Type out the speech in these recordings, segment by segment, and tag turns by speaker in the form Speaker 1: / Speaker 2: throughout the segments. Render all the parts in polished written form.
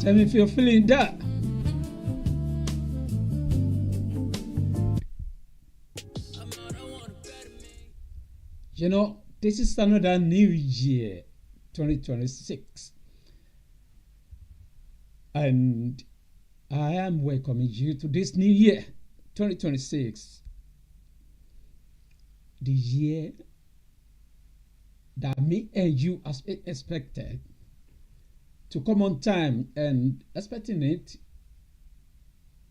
Speaker 1: And if you're feeling that, you know, this is another new year, 2026. And I am welcoming you to this new year, 2026. The year that me and you as expected to come on time and expecting it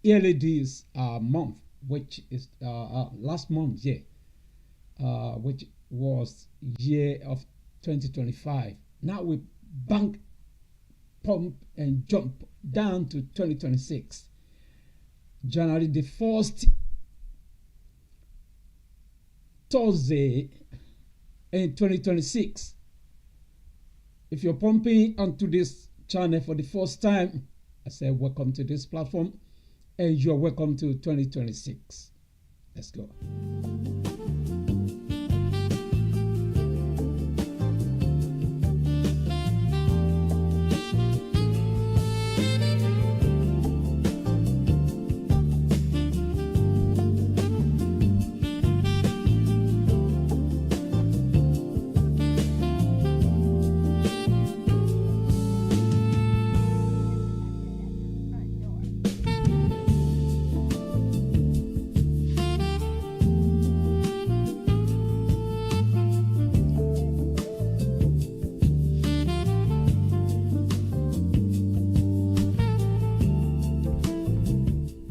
Speaker 1: early this month, which is last month, which was year of 2025. Now we bank, pump, and jump down to 2026. January the 1st, Thursday in 2026. If you're pumping onto this channel for the first time, I say welcome to this platform and you're welcome to 2026. Let's go.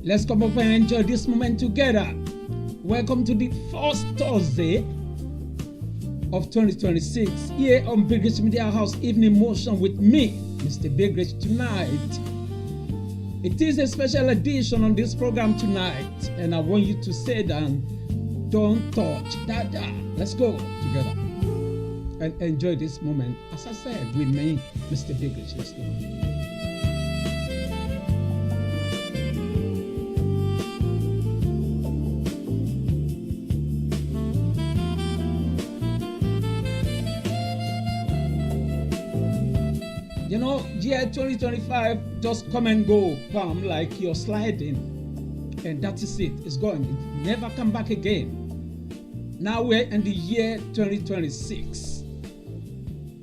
Speaker 1: Let's come up and enjoy this moment together. Welcome to the first Thursday of 2026 here on Big Rich Media House Evening Motion with me, Mr. Big Rich, tonight. It is a special edition on this program tonight, and I want you to say down, don't touch that. Let's go together and enjoy this moment. As I said, with me, Mr. Big Rich. Let's go. You know, year 2025 just come and go, palm, like you're sliding, and that is it. It's gone. It never come back again. Now we're in the year 2026.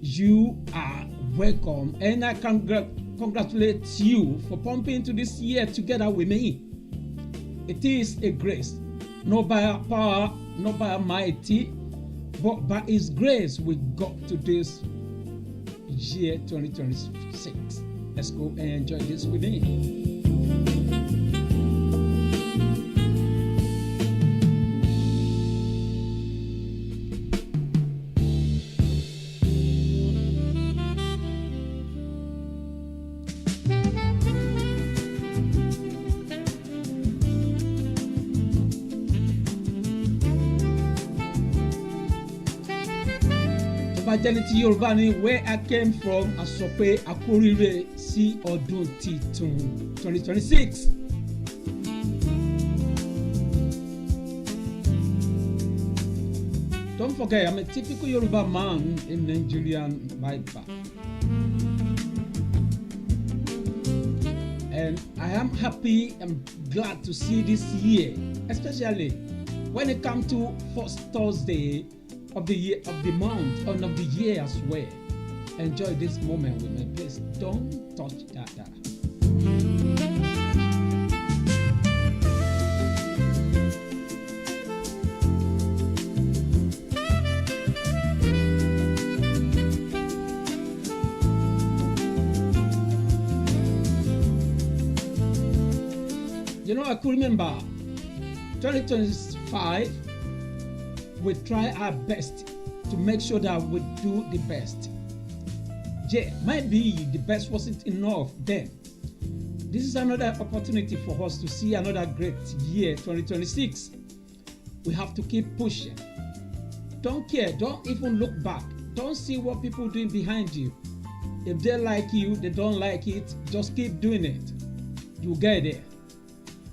Speaker 1: You are welcome, and I congratulate you for pumping into this year together with me. It is a grace, not by our power, not by our mighty, but by His grace we got to this year 2026. Let's go and enjoy this with me. Fidelity Yorùbá ni where I came from, a sọ pé a kú oríire sí ọdún titun 2026. Don't forget, I'm a typical Yoruba man in Nigerian Bible. And I am happy and glad to see this year, especially when it comes to first Thursday of the year, of the month, and of the year as well. Enjoy this moment with me. Please don't touch that. You know, I could remember 2025. We try our best to make sure that we do the best. Yeah, maybe the best wasn't enough then. This is another opportunity for us to see another great year, 2026. We have to keep pushing. Don't care, don't even look back. Don't see what people are doing behind you. If they like you, they don't like it, just keep doing it. You'll get there.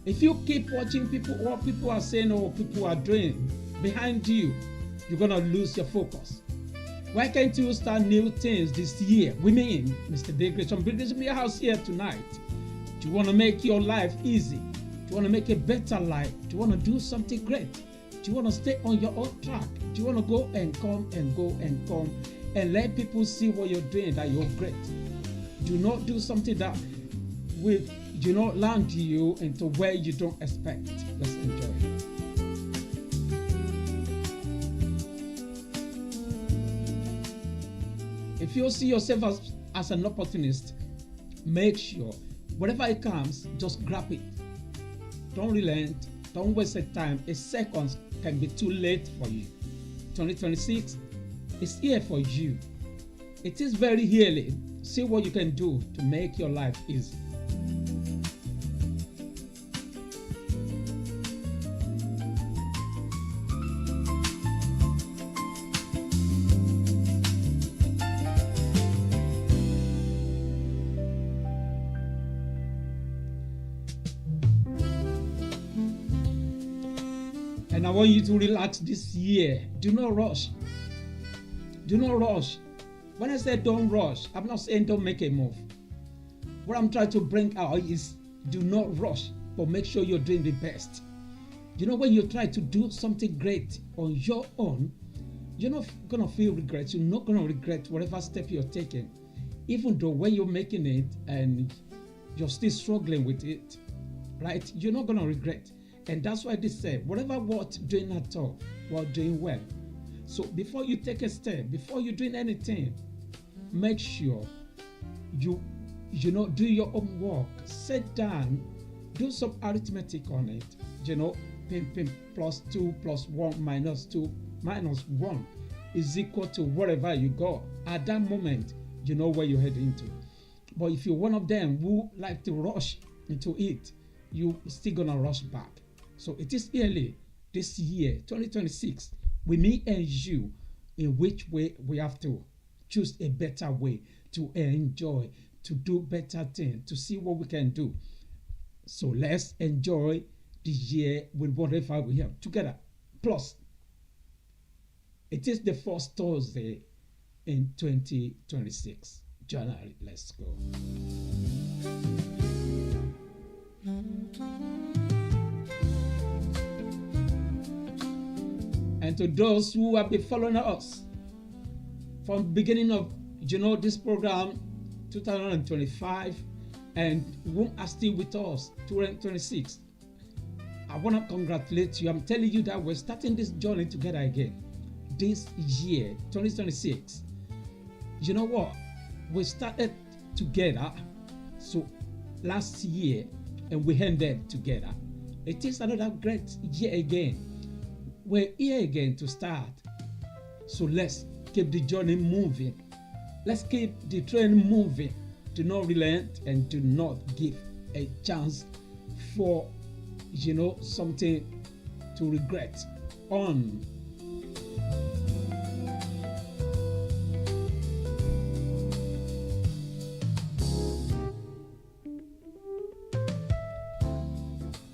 Speaker 1: If you keep watching people, what people are saying or what people are doing behind you, you're gonna lose your focus. Why can't you start new things this year? We mean, Mr. Bigger, some Biggers in your house here tonight. Do you want to make your life easy? Do you want to make a better life? Do you want to do something great? Do you want to stay on your own track? Do you want to go and come and go and come and let people see what you're doing, that you're great? Do not do something that will land you into where you don't expect. Let's enjoy it. If you see yourself as an opportunist, make sure whatever it comes, just grab it. Don't relent. Don't waste your time. A second can be too late for you. 2026 is here for you. It is very early. See what you can do to make your life easy. And I want you to relax this year. Do not rush. Do not rush. When I say don't rush, I'm not saying don't make a move. What I'm trying to bring out is do not rush, but make sure you're doing the best. When you try to do something great on your own, you're not going to feel regret. You're not going to regret whatever step you're taking. Even though when you're making it and you're still struggling with it, right? You're not going to regret. And that's why they say, whatever worth doing at all, while doing well. So before you take a step, before you're doing anything, make sure you do your own work. Sit down, do some arithmetic on it. Plus 2 plus 1 minus 2 minus 1 is equal to whatever you got. At that moment, you know where you're heading to. But if you're one of them who like to rush into it, you're still gonna rush back. So it is early this year, 2026, with me and you, in which way we have to choose a better way to enjoy, to do better things, to see what we can do. So let's enjoy the year with whatever we have together. Plus, it is the first Thursday in 2026. January, let's go. And to those who have been following us from the beginning of this program 2025 and who are still with us 2026, I want to congratulate you. I'm telling you that we're starting this journey together again this year 2026. You know what, we started together last year and we ended together. It is another great year again. We're here again to start. So let's keep the journey moving. Let's keep the train moving. Do not relent and do not give a chance for, something to regret on.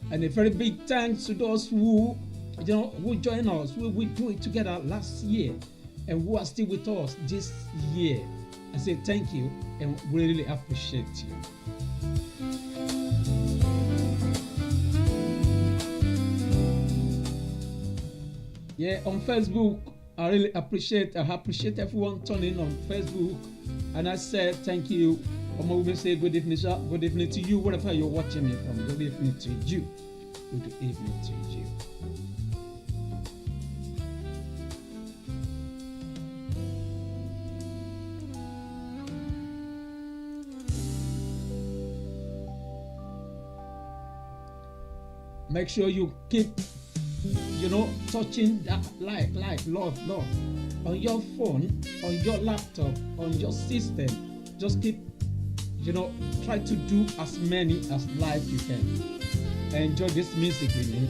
Speaker 1: And a very big thanks to those who joined us, we do it together last year and who are still with us this year. I say thank you and we really appreciate you. Yeah, on Facebook, I appreciate everyone turning on Facebook. And I said thank you. I'm going to say good evening, sir. Good evening to you, wherever you're watching me from. Good evening to you. Good evening to you. Make sure you keep, touching that like, love on your phone, on your laptop, on your system. Just keep, try to do as many as live you can. Enjoy this music with me.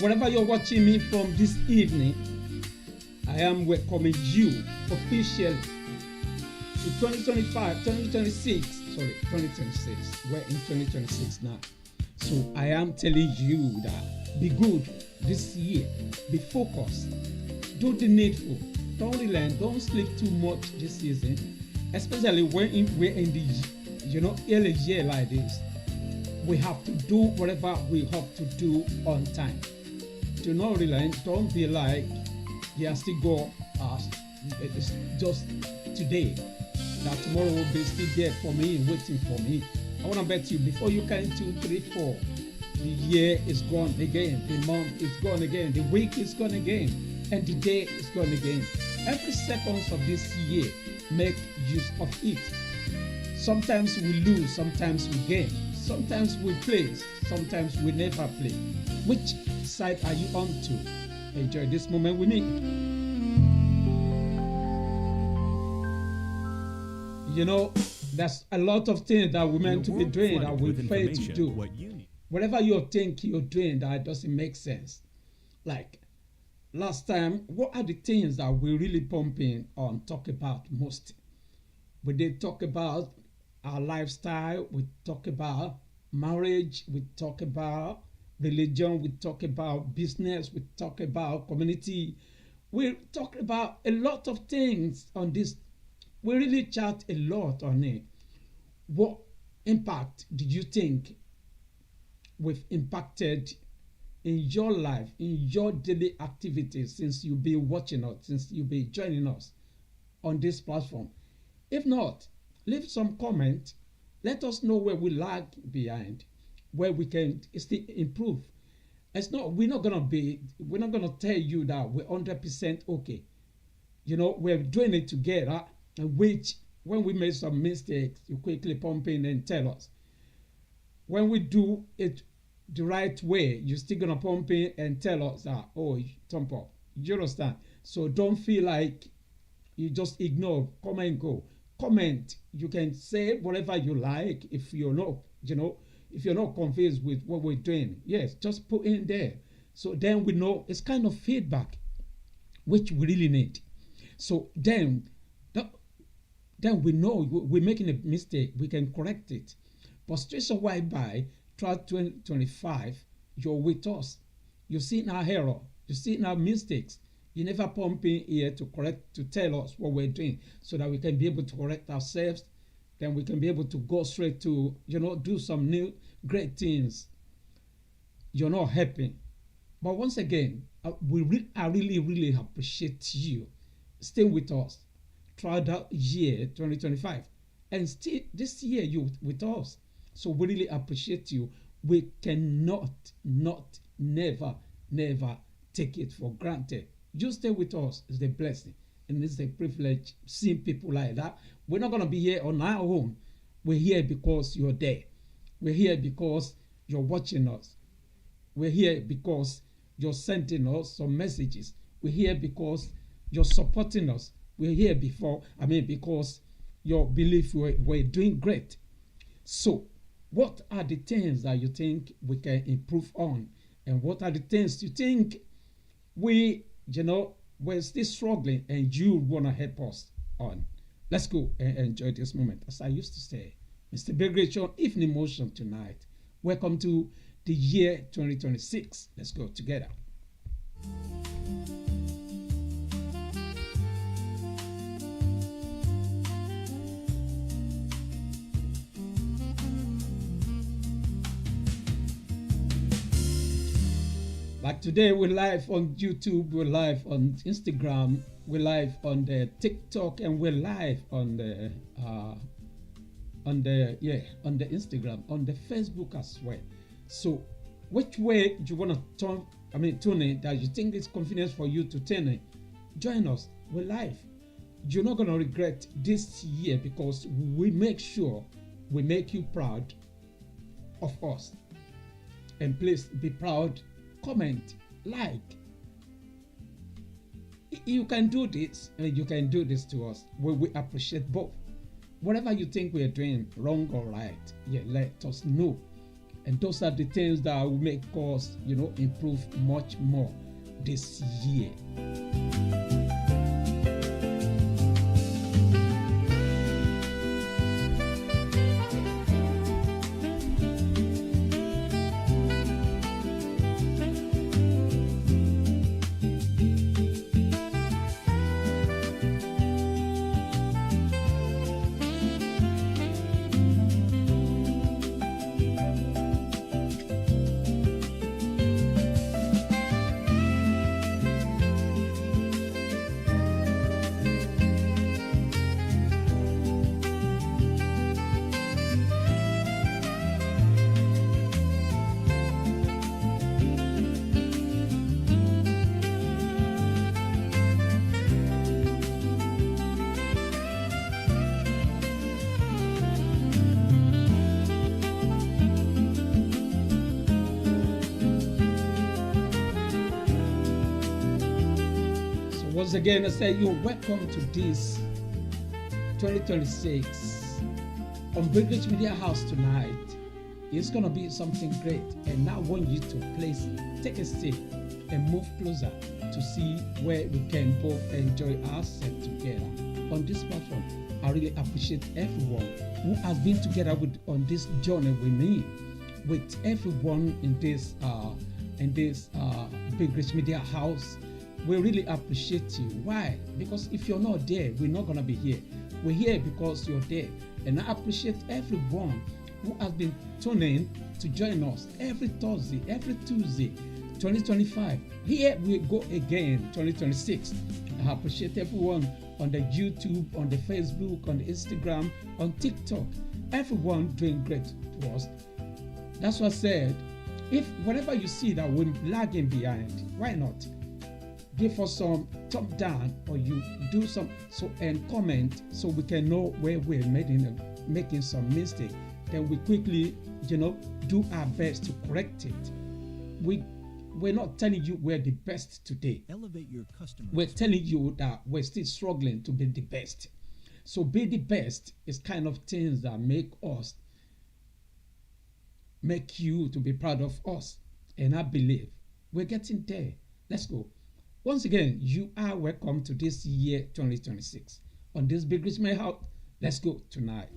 Speaker 1: wherever you're watching me from this evening, I am welcoming you officially to 2025, 2026. Sorry, 2026. We're in 2026 now. So I am telling you that be good this year. Be focused. Do the needful. Don't relent. Don't sleep too much this season, especially when we're in the early year like this. We have to do whatever we have to do on time. Do not relent. Don't be like, yeah, still go. It's just today. That tomorrow will be still there for me, waiting for me. I want to bet you before you count 2, 3, 4, the year is gone again, the month is gone again, the week is gone again, and the day is gone again. Every second of this year, make use of it. Sometimes we lose, sometimes we gain, sometimes we play, sometimes we never play. Which side are you on to? Enjoy this moment with me. There's a lot of things that we're meant to be doing that we fail to do. Whatever you think you're doing that doesn't make sense. Like last time, what are the things that we really pumping on talk about most? We did talk about our lifestyle, we talk about marriage, we talk about religion, we talk about business, we talk about community. We talk about a lot of things on this. We really chat a lot on it. What impact did you think we've impacted in your life, in your daily activities since you've been watching us, since you've been joining us on this platform? If not, leave some comment. Let us know where we lag behind, where we can still improve. We're not gonna tell you that we're 100% okay. We're doing it together. Which, when we make some mistakes, you quickly pump in and tell us. When we do it the right way, you're still gonna pump in and tell us that, oh, thump up. You understand? So don't feel like you just ignore. Come and go. Comment. You can say whatever you like. If you're not, if you're not convinced with what we're doing, yes, just put in there. So then we know it's kind of feedback, which we really need. So then we know we're making a mistake, we can correct it. But straight away by throughout 2025, you're with us. You've seen our error, you've seen our mistakes. You never pump in here to tell us what we're doing so that we can be able to correct ourselves. Then we can be able to go straight to, do some new great things. You're not happy. But once again, I really, really appreciate you staying with us throughout that year 2025 and still this year you with us. So we really appreciate you. We cannot never take it for granted. You stay with us is a blessing and it's a privilege seeing people like that. We're not going to be here on our own. We're here because you're there. We're here because you're watching us. We're here because you're sending us some messages. We're here because you're supporting us. We're here because your belief we're doing great. So what are the things that you think we can improve on? And what are the things you think we're still struggling and you want to help us on? Let's go and enjoy this moment. As I used to say, Mr. Begration, evening motion tonight. Welcome to the year 2026. Let's go together. Like today, we're live on YouTube, we're live on Instagram, we're live on the TikTok, and we're live on the Instagram, on the Facebook as well. So, which way do you want to tune in that you think it's convenient for you to tune in? Join us. We're live. You're not gonna regret this year because we make sure we make you proud of us. And please be proud. Comment, like. You can do this and you can do this to us. We appreciate both. Whatever you think we're doing wrong or right, let us know. And those are the things that will make us, improve much more this year. Once again, I say you're welcome to this 2026 on Bridge Media House tonight. It's going to be something great. And now I want you to take a seat and move closer to see where we can both enjoy ourselves together on this platform. I really appreciate everyone who has been together on this journey with me, with everyone in this Big Rich Media House. We really appreciate you. Why? Because if you're not there, we're not going to be here. We're here because you're there. And I appreciate everyone who has been tuning to join us every Thursday, every Tuesday, 2025. Here we go again, 2026. I appreciate everyone on the YouTube, on the Facebook, on the Instagram, on TikTok. Everyone doing great to us. That's what I said. If whatever you see that we're lagging behind, why not? Give us some thumb down, or you do some and comment so we can know where we're making some mistake. Then we quickly, do our best to correct it. We're not telling you we're the best today.
Speaker 2: Elevate your customer.
Speaker 1: We're telling you that we're still struggling to be the best. So be the best is kind of things that make you to be proud of us. And I believe we're getting there. Let's go. Once again, you are welcome to this year 2026 on this Big Rich Media House. Let's go tonight.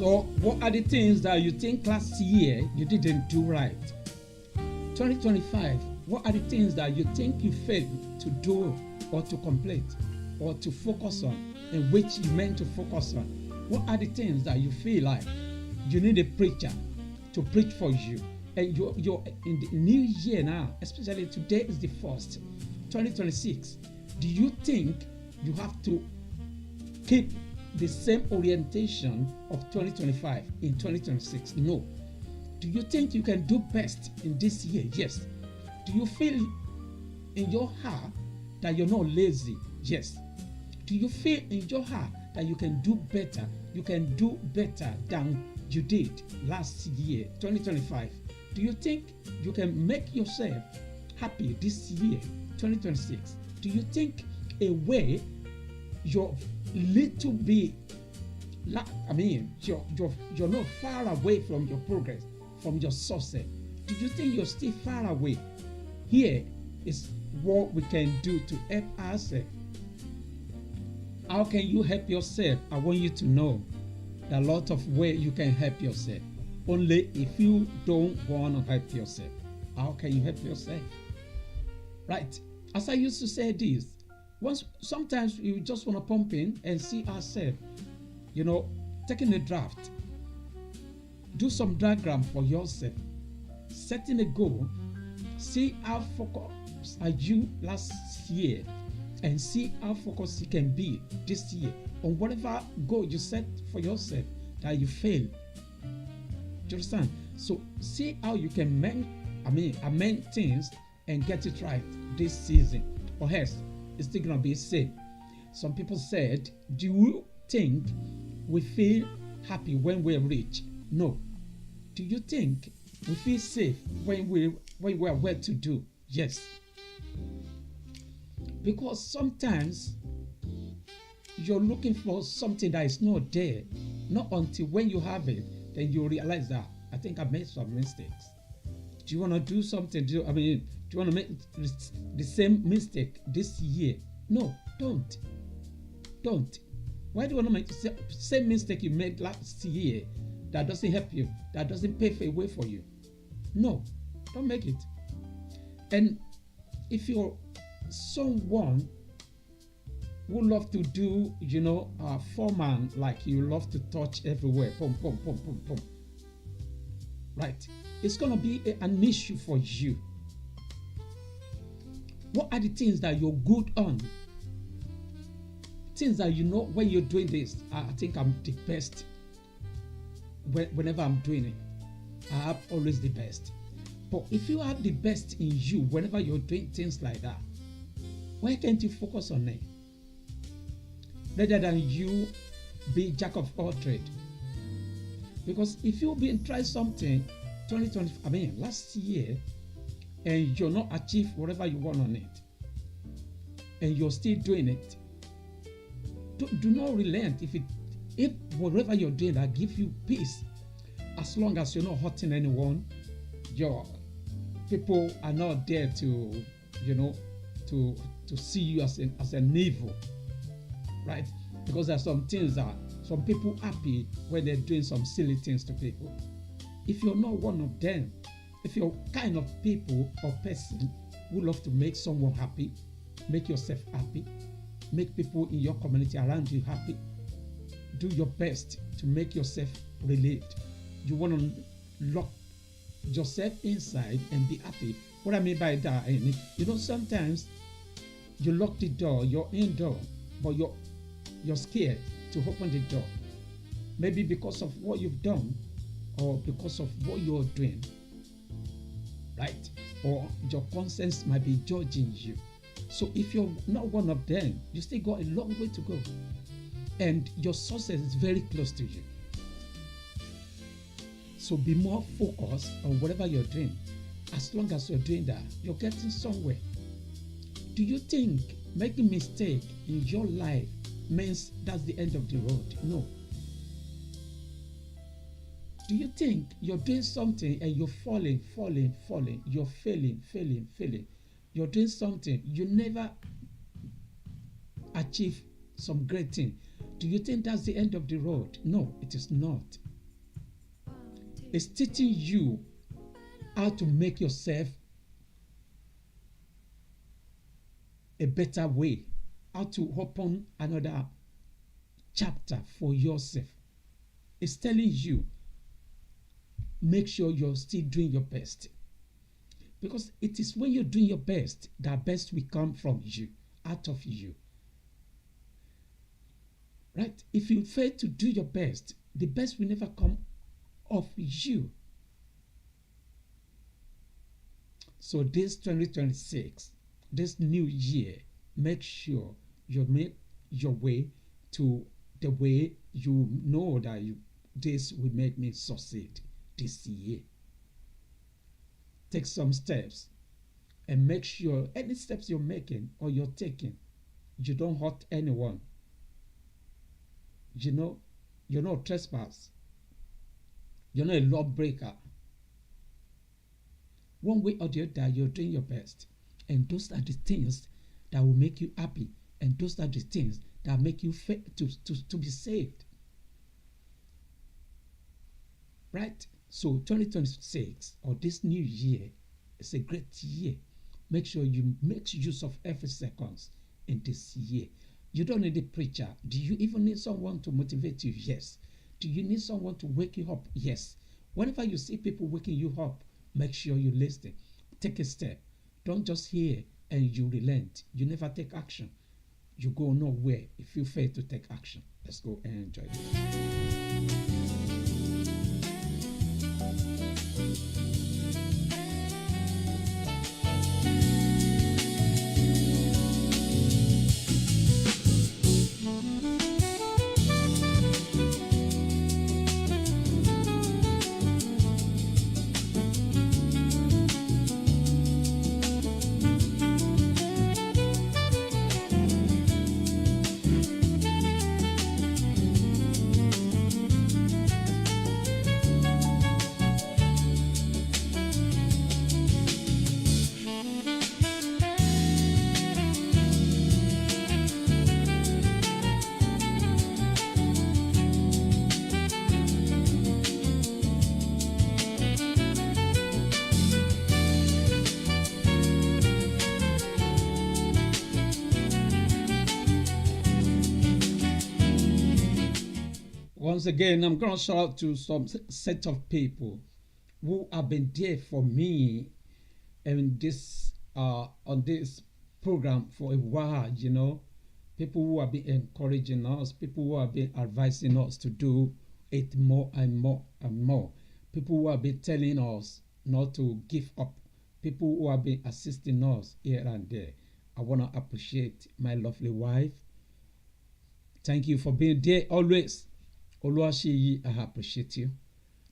Speaker 1: So what are the things that you think last year you didn't do right? 2025, what are the things that you think you failed to do or to complete or to focus on, and which you meant to focus on? What are the things that you feel like you need a preacher to preach for you? And you're in the new year now, especially today is the 1st, 2026. Do you think you have to keep the same orientation of 2025 in 2026? No. Do you think you can do best in this year? Yes. Do you feel in your heart that you're not lazy? Yes. Do you feel in your heart that you can do better? You can do better than you did last year, 2025. Do you think you can make yourself happy this year, 2026? Do you think a way you're little bit, you're not far away from your progress, from your success? Do you think you're still far away? Here is what we can do to help ourselves. How can you help yourself? I want you to know there are a lot of ways you can help yourself. Only if you don't want to help yourself. How can you help yourself? Right. As I used to say this, sometimes you just want to pump in and see ourselves, taking a draft. Do some diagram for yourself, setting a goal, see how focused are you last year, and see how focused you can be this year on whatever goal you set for yourself that you fail. Do you understand? So see how you can amend things and get it right this season, or else it's still gonna be the same. Some people said, do you think we feel happy when we're rich? No. Do you think we feel safe when we're well to do? Yes. Because sometimes you're looking for something that is not there. Not until when you have it, then you realize that I think I made some mistakes. Do you want to do something? Do you want to make the same mistake this year? No, don't. Don't. Why do you want to make the same mistake you made last year that doesn't help you, that doesn't pave a way for you? No, don't make it. And if you're someone who love to do, foreman, like you love to touch everywhere, pum, pum, pum, pum, pum, right? It's going to be an issue for you. What are the things that you're good on? Things that when you're doing this, I think I'm the best. Whenever I'm doing it, I have always the best. But if you have the best in you, whenever you're doing things like that, why can't you focus on it? Rather than you be jack of all trade. Because if you've been trying something, last year, and you're not achieve whatever you want on it, and you're still doing it, do not relent. If whatever you're doing that gives you peace, as long as you're not hurting anyone, your people are not there to see you as an evil, right? Because there are some things that some people happy when they're doing some silly things to people. If you're not one of them, if you're kind of people or person who love to make someone happy, make yourself happy, make people in your community around you happy, do your best to make yourself relieved. You want to lock yourself inside and be happy. What I mean by that, sometimes you lock the door, you're indoor, but you're scared to open the door. Maybe because of what you've done or because of what you're doing, right? Or your conscience might be judging you. So if you're not one of them, you still got a long way to go. And your success is very close to you. So be more focused on whatever you're doing. As long as you're doing that, you're getting somewhere. Do you think making mistake in your life means that's the end of the road? No. Do you think you're doing something and you're falling, you're failing? You're doing something, you never achieve some great thing. Do you think that's the end of the road? No, it is not. It's teaching you how to make yourself a better way, how to open another chapter for yourself. It's telling you, make sure you're still doing your best. Because it is when you're doing your best that best will come from you, out of you. Right? If you fail to do your best, the best will never come of you. So this 2026, this new year, make sure you make your way to the way you know that this will make me succeed this year. Take some steps and make sure any steps you're making or you're taking, you don't hurt anyone. You're not a trespass. You're not a lawbreaker. One way or the other, you're doing your best. And those are the things that will make you happy. And those are the things that make you to be saved. Right? So 2026 or this new year is a great year. Make sure you make use of every second in this year. You don't need a preacher. Do you even need someone to motivate you? Yes. Do you need someone to wake you up? Yes. Whenever you see people waking you up, make sure you listen. Take a step. Don't just hear and you relent. You never take action. You go nowhere if you fail to take action. Let's go and enjoy this. Once again, I'm going to shout out to some set of people who have been there for me and this on this program for a while, people who have been encouraging us, people who have been advising us to do it more and more and more, people who have been telling us not to give up, people who have been assisting us here and there. I want to appreciate my lovely wife. Thank you for being there always. Oluwaseyi, I appreciate you.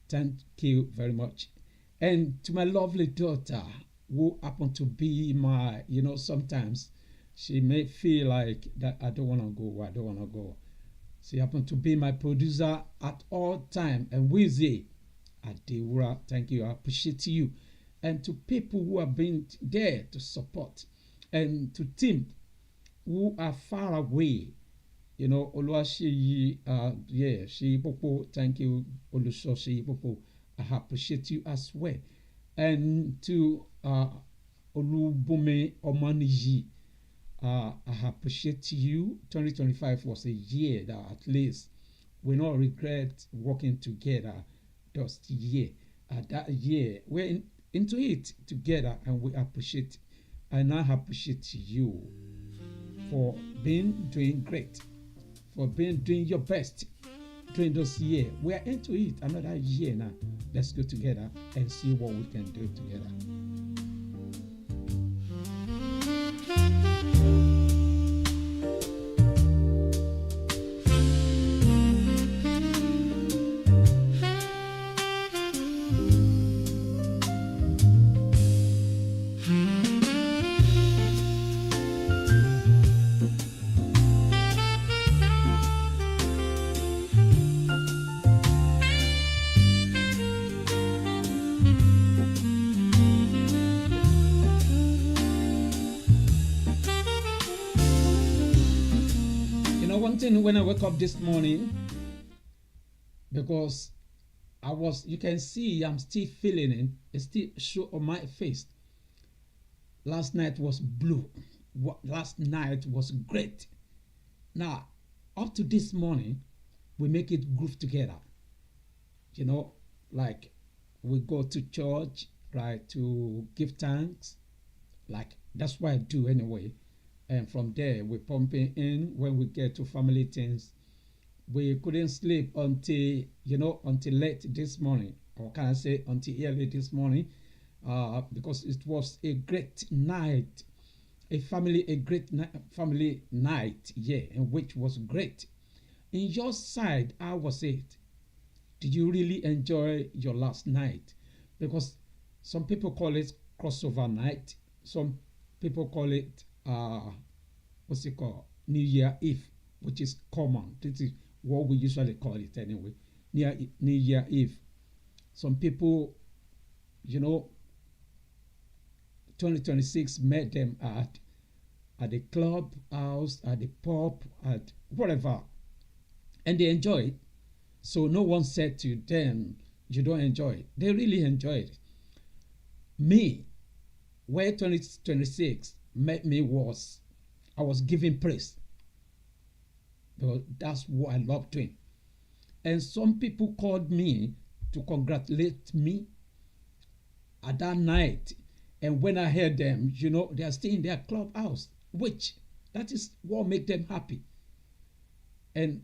Speaker 1: Thank you very much. And to my lovely daughter, who happen to be my, sometimes she may feel like that I don't want to go. She happened to be my producer at all time. And Wizzy Adewura, thank you. I appreciate you. And to people who have been there to support. And to Tim, who are far away. Oluwaseyi, Seyi Popo, thank you, Seyi Popo. I appreciate you as well. And to Olubome Omaniji, I appreciate you. 2025 was a year that at least we not regret working together. Just year, that year we're into it together, and we appreciate. And I appreciate you for doing great. For doing your best during this year. We are into it another year now. Let's go together and see what we can do together. One thing when I wake up this morning, because you can see I'm still feeling it, it's still show on my face. Last night was blue. Last night was great. Now, up to this morning, we make it groove together. Like we go to church, right, to give thanks. Like that's what I do anyway. And from there, we pump in when we get to family things. We couldn't sleep until late this morning, or can I say until early this morning, because it was a great night, family night, and which was great. In your side, how was it? Did you really enjoy your last night? Because some people call it crossover night. Some people call it what's it called? New Year Eve, which is common. This is what we usually call it anyway. New Year Eve. Some people, 2026 met them at the club house, at the pub, at whatever, and they enjoy it. So no one said to them, you don't enjoy it. They really enjoyed it. Me, where 2026 met me was, I was giving praise. Because that's what I love doing. And some people called me to congratulate me at that night. And when I heard them, they are still in their clubhouse, which that is what makes them happy. And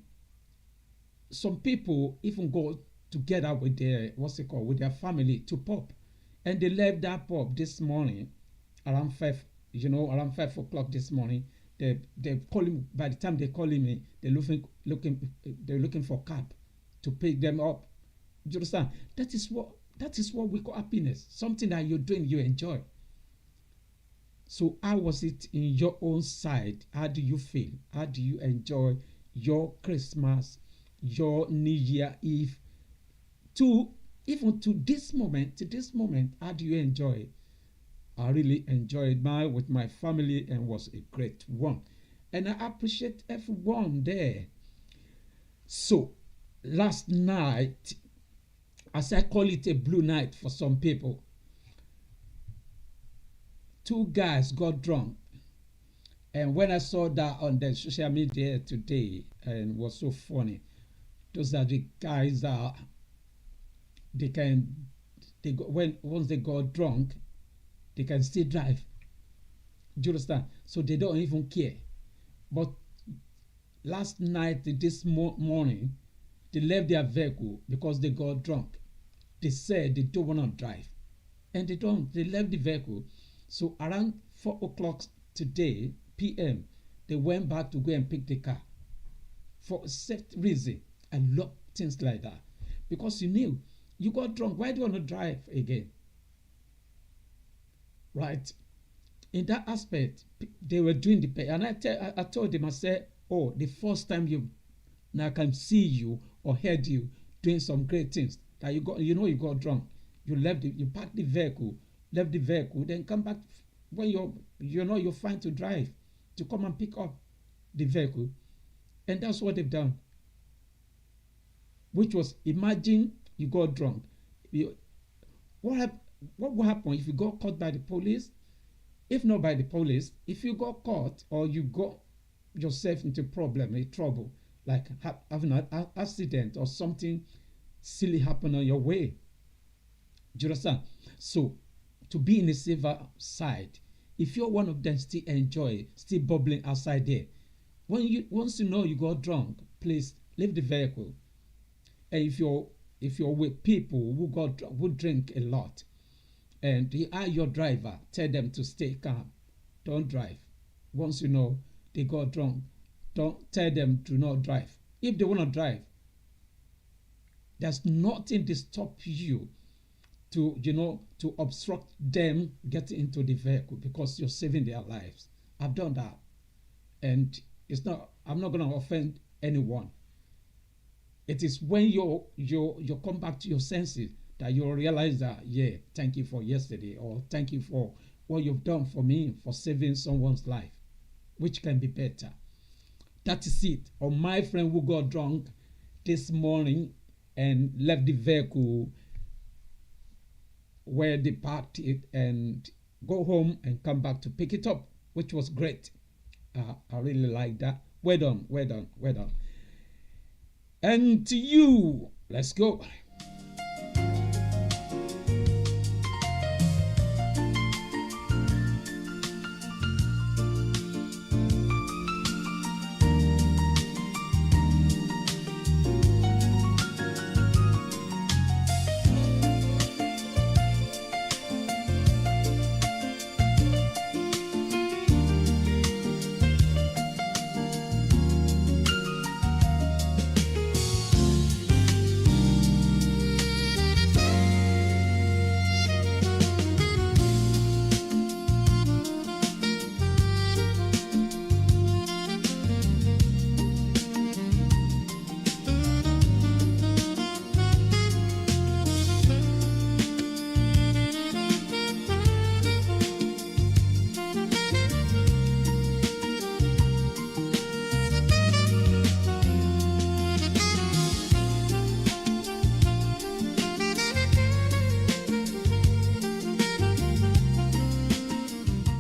Speaker 1: some people even go together with their with their family to pub, and they left that pub this morning around 5 o'clock this morning. They call him. By the time they call me, they're looking for cab to pick them up. Do you understand? That is what we call happiness. Something that you're doing, you enjoy. So how was it in your own side? How do you feel? How do you enjoy your Christmas, your New Year Eve? Even to this moment, how do you enjoy it? I really enjoyed mine with my family and was a great one. And I appreciate everyone there. So last night, as I call it, a blue night for some people, two guys got drunk. And when I saw that on the social media today, and it was so funny, those are the guys that once they got drunk, they can still drive. Do you understand? So they don't even care. But last night, this morning, they left their vehicle because they got drunk. They said they don't want to drive. And they don't. They left the vehicle. So around 4 o'clock today, p.m., they went back to go and pick the car. For a set reason. I love things like that. Because you knew you got drunk. Why do you want to drive again? Right? In that aspect, they were doing the pay. And I told them, I said, oh, the first time I can see you or heard you doing some great things, that you got drunk. You parked the vehicle, left the vehicle, then come back when you're fine to drive, to come and pick up the vehicle. And that's what they've done. Which was, imagine you got drunk. What will happen if you got caught by the police? If not by the police, if you got caught or you got yourself into trouble, like having an accident or something silly happen on your way. Do you understand? So, to be in the safer side, if you're one of them, still enjoy, still bubbling outside there. Once you know you got drunk, please leave the vehicle. And if you're with people who drink a lot, and they are your driver, tell them to stay calm. Don't drive. Once you know they got drunk, don't tell them to not drive. If they want to drive, there's nothing to stop you to obstruct them getting into the vehicle, because you're saving their lives. I've done that. And I'm not going to offend anyone. It is when you come back to your senses that you'll realize that, yeah, thank you for yesterday, or thank you for what you've done for me, for saving someone's life, which can be better. That is it. Or my friend who got drunk this morning and left the vehicle where they parked it and go home and come back to pick it up, which was great. I really like that. Well done, well done, well done. And to you, let's go.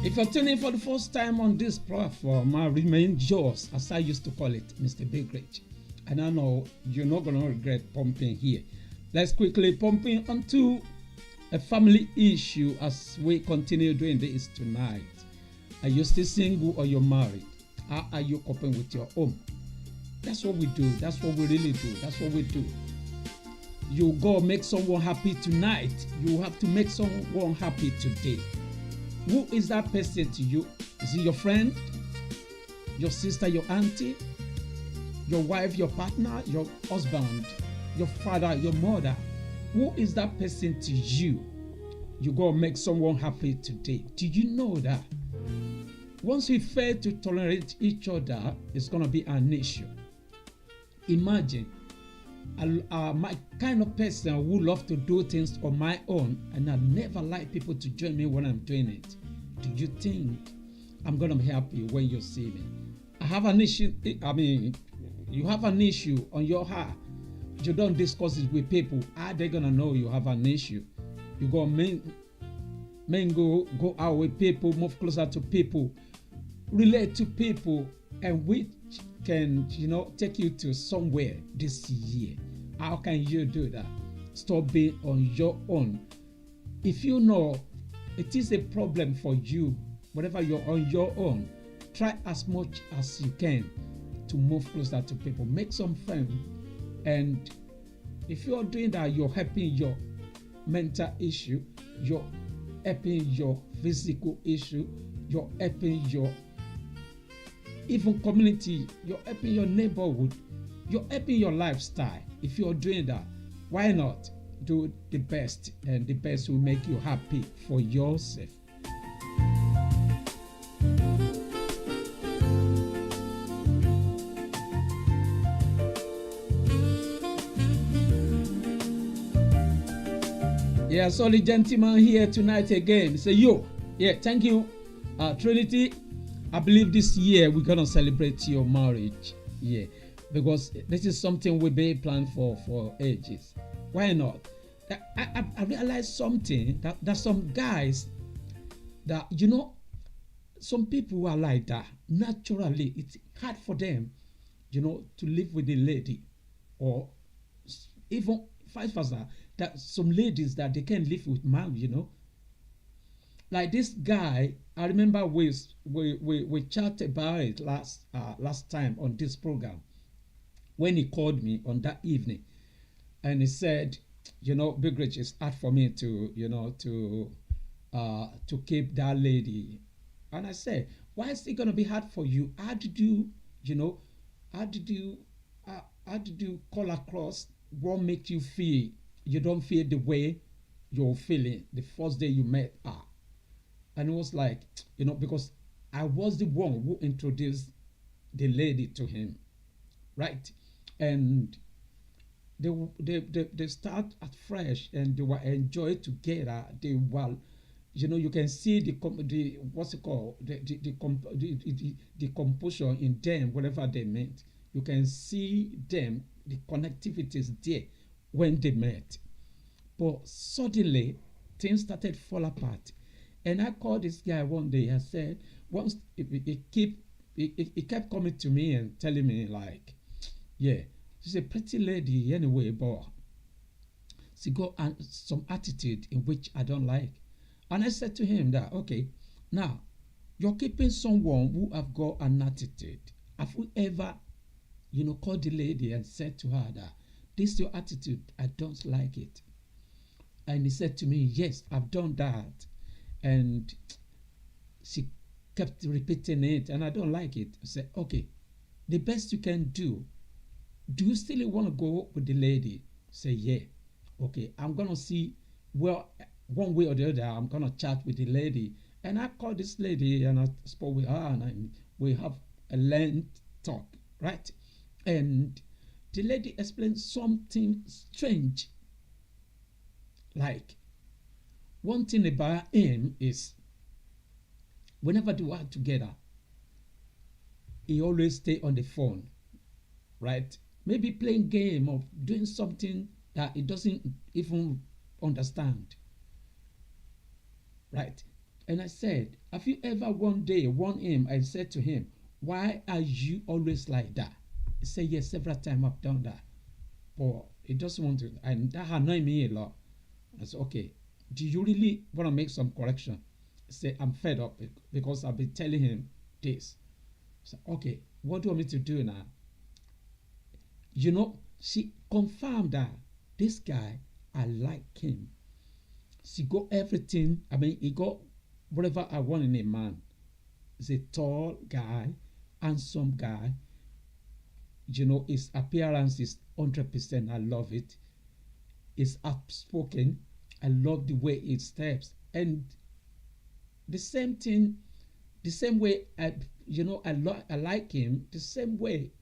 Speaker 1: If you're tuning for the first time on this platform, I remain yours, as I used to call it, Mr. Big Rich. And I know you're not going to regret pumping here. Let's quickly pump in onto a family issue as we continue doing this tonight. Are you still single or you're married? How are you coping with your home? That's what we do. That's what we really do. That's what we do. You go make someone happy tonight. You have to make someone happy today. Who is that person to you? Is it your friend, your sister, your auntie, your wife, your partner, your husband, your father, your mother? Who is that person to you? You go make someone happy today. Do you know that once we fail to tolerate each other, it's going to be an issue? Imagine my kind of person who love to do things on my own, and I never like people to join me when I'm doing it. Do you think I'm going to be happy when you see me? I have an issue. You have an issue on your heart. You don't discuss it with people. How are they going to know you have an issue? You go go out with people, move closer to people, relate to people, and which can take you to somewhere this year. How can you do that? Stop being on your own. If you know it is a problem for you, whenever you're on your own, try as much as you can to move closer to people, make some friends, and if you're doing that, you're helping your mental issue, you're helping your physical issue, you're helping your even community, you're helping your neighborhood, you're helping your lifestyle. If you're doing that, why not do the best? And the best will make you happy for yourself. Yeah, so the gentleman here tonight again say, yo, yeah, thank you, Trinity. I believe this year we're gonna celebrate your marriage, yeah, because this is something we've been planned for ages. Why not? I realized something that some guys that some people are like that naturally. It's hard for them, to live with a lady, or even vice versa. That some ladies that they can't live with man, like this guy. I remember we chatted about it last time on this program when he called me on that evening, and he said, Big Rich, it's hard for me to keep that lady. And I said, why is it gonna be hard for you? How did you how did you call across what makes you feel you don't feel the way you're feeling the first day you met her? And it was like, because I was the one who introduced the lady to him, right? And they start at fresh, and they were enjoyed together. They were, you can see the what's it called, the composure in them, whatever they meant. You can see them, the connectivity is there when they met. But suddenly, things started fall apart. And I called this guy one day. I said, once he kept coming to me and telling me like, yeah, she's a pretty lady anyway, but she got some attitude in which I don't like. And I said to him that, okay, now you're keeping someone who have got an attitude. Have you ever, called the lady and said to her that this is your attitude, I don't like it? And he said to me, yes, I've done that. And she kept repeating it, and I don't like it. I said, okay, the best you can do you still want to go with the lady? Say, yeah. Okay, I'm going to see, well, one way or the other, I'm going to chat with the lady. And I called this lady, and I spoke with her, and we have a length talk, right? And the lady explained something strange. Like, one thing about him is whenever they work together, he always stay on the phone, right? Maybe playing game or doing something that he doesn't even understand, right? And I said, have you ever one day warned him and said to him, why are you always like that? He said, yes, several times I've done that. But he doesn't want to, and that annoyed me a lot. I said, okay, do you really want to make some correction? Say, I'm fed up because I've been telling him this. So, okay, what do you want me to do now? She confirmed that This guy, I like him. He got everything. I mean, he got whatever I want in a man. He's a tall guy, handsome guy. His appearance is 100%. I love it. He's outspoken. I love the way he steps. And the same thing, the same way I like him, the same way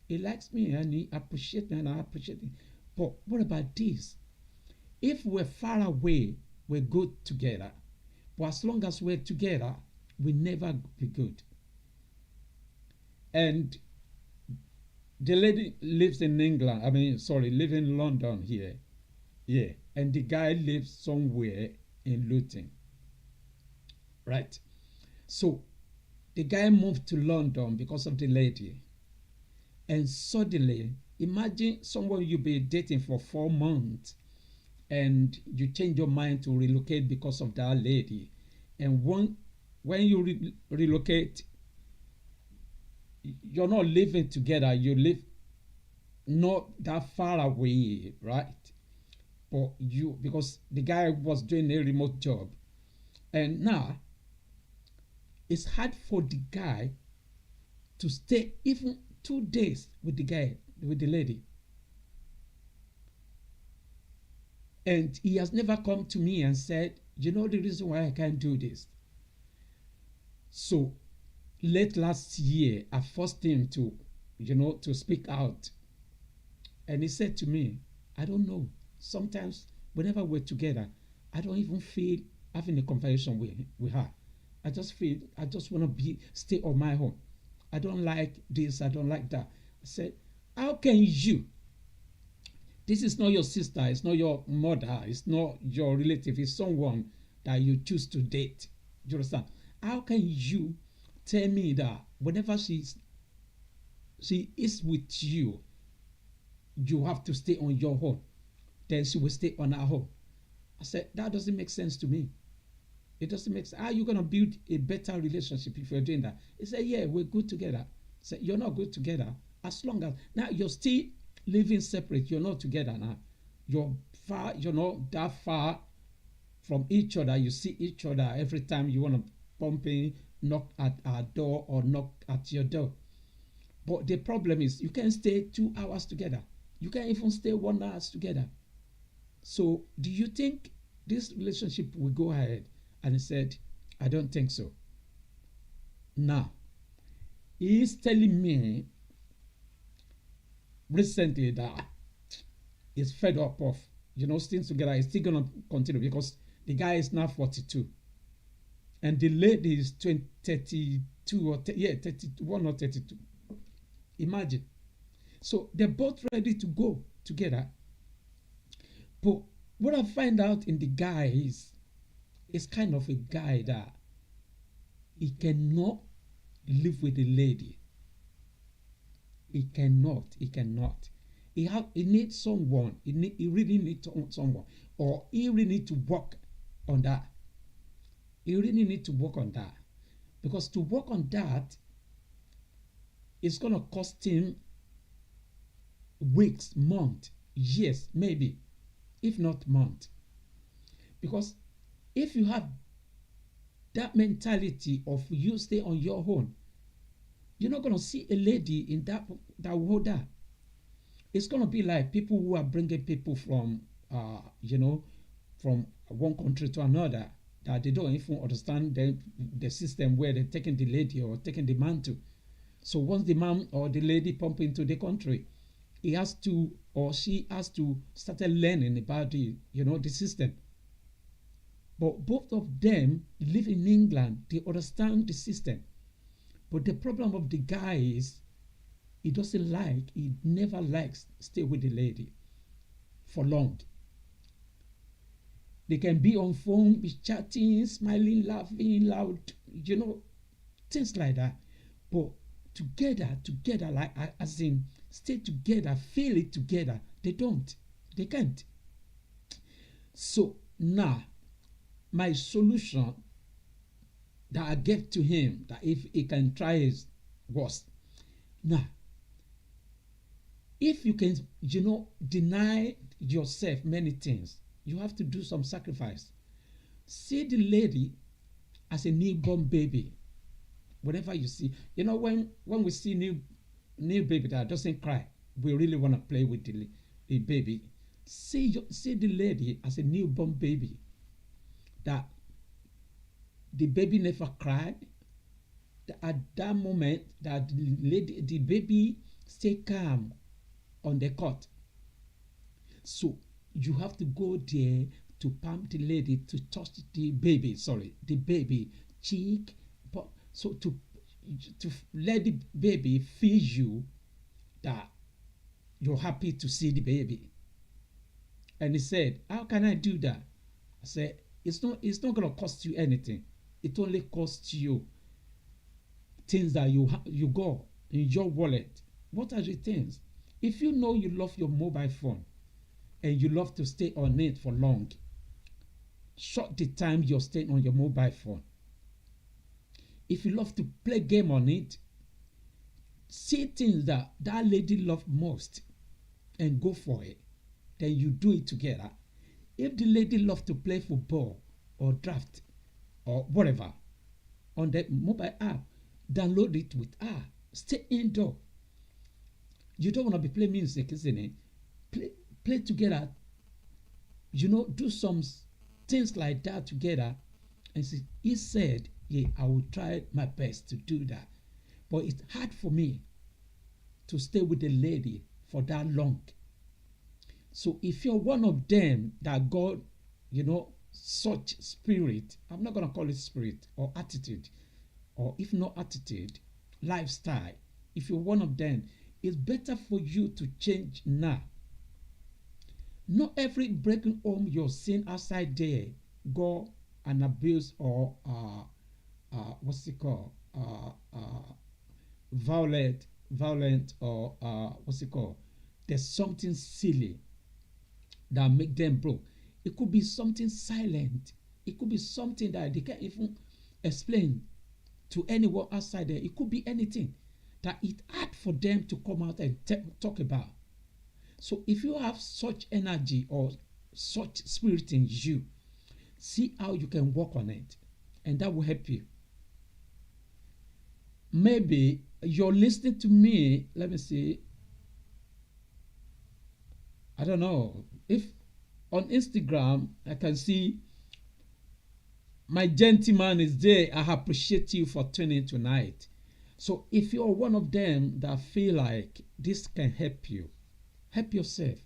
Speaker 1: he likes me and he appreciates me and I appreciate him. But what about this? If we're far away, we're good together. But as long as we're together, we never be good. And the lady lives in England. Live in London here. Yeah. And the guy lives somewhere in Luton. Right? So the guy moved to London because of the lady. And suddenly, imagine someone you've been dating for 4 months and you change your mind to relocate because of that lady. And when you relocate, you're not living together. You live not that far away, right? But because the guy was doing a remote job. And now, it's hard for the guy to stay even 2 days with the lady. And he has never come to me and said, the reason why I can't do this. So late last year, I forced him to speak out. And he said to me, I don't know. Sometimes whenever we're together, I don't even feel having a conversation with her. I just feel I just want to stay on my own. I don't like this, I don't like that. I said, how can you? This is not your sister, it's not your mother, it's not your relative, it's someone that you choose to date. Do you understand? How can you tell me that whenever she is with you, you have to stay on your own? Then she will stay on her own. I said, that doesn't make sense to me. It doesn't make sense. How are you going to build a better relationship if you're doing that? He said, yeah, we're good together. I said, you're not good together. As long as, now you're still living separate. You're not together now. You're not that far from each other. You see each other every time you want to bump in, knock at our door or knock at your door. But the problem is you can't stay 2 hours together. You can't even stay 1 hour together. So do you think this relationship will go ahead? And he said, I don't think so. Now, he is telling me recently that he's fed up of, staying together. He's still going to continue because the guy is now 42. And the lady is 32 or 31 or 32. Imagine. So they're both ready to go together. But what I find out in the guy is kind of a guy that he cannot live with a lady. He cannot. He needs someone. He really needs someone. Or he really needs to work on that. Because to work on that, it's going to cost him weeks, months, years, maybe, if not months. Because if you have that mentality of you stay on your own, you're not going to see a lady in that will hold that. It's going to be like people who are bringing people from, from one country to another, that they don't even understand the system where they're taking the lady or taking the man to. So once the man or the lady pump into the country, he has to or she has to start learning about the system. But both of them live in England. They understand the system. But the problem of the guy is he never likes stay with the lady for long. They can be on phone, be chatting, smiling, laughing, loud, things like that. But together, like as in stay together, feel it together. They don't. They can't. So now, my solution that I gave to him, that if he can try his worst. Now, If you can, deny yourself many things, you have to do some sacrifice. See the lady as a newborn baby. Whatever you see, when we see new baby that doesn't cry, we really want to play with the baby. See the lady as a newborn baby, that the baby never cried. At that moment, that the baby stay calm on the cot. So you have to go there to palm the lady, to touch the baby cheek, but so to let the baby feel you, that you're happy to see the baby. And he said, how can I do that? I said, it's not going to cost you anything. It only costs you things that you got in your wallet. What are the things? If you know you love your mobile phone and you love to stay on it for long, short the time you're staying on your mobile phone. If you love to play game on it, see things that lady loves most and go for it. Then you do it together. If the lady loves to play football or draft or whatever on the mobile app, download it with her. Stay indoor. You don't want to be playing music, isn't it? Play together. Do some things like that together. And he said, yeah, I will try my best to do that. But it's hard for me to stay with the lady for that long. So if you're one of them that God, such spirit, I'm not going to call it spirit or attitude, or if not attitude, lifestyle. If you're one of them, it's better for you to change now. Not every breaking home you're seeing outside there go and abuse or what's it called? Violent or what's it called? There's something silly that make them broke. It could be something silent. It could be something that they can't even explain to anyone outside there. It could be anything that it's hard for them to come out and talk about. So if you have such energy or such spirit in you, see how you can work on it, and that will help you. Maybe you're listening to me, let me see, I don't know, if on Instagram I can see my gentleman is there. I appreciate you for tuning tonight. So if you're one of them that feel like this can help you, help yourself.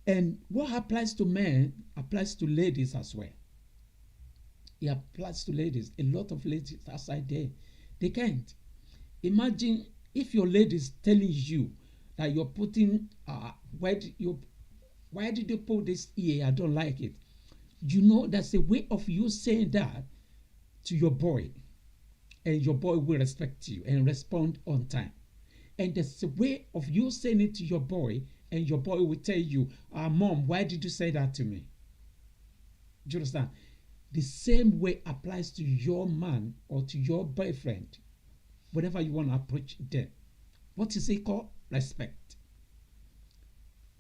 Speaker 1: And what applies to men applies to ladies as well. It applies to ladies. A lot of ladies outside there, they can't. Imagine if your lady is telling you that you're putting, why did you put this here? I don't like it. That's a way of you saying that to your boy, and your boy will respect you and respond on time. And there's a way of you saying it to your boy, and your boy will tell you, Mom, why did you say that to me? Do you understand? The same way applies to your man or to your boyfriend, whatever you want to approach them. What is it called? Respect.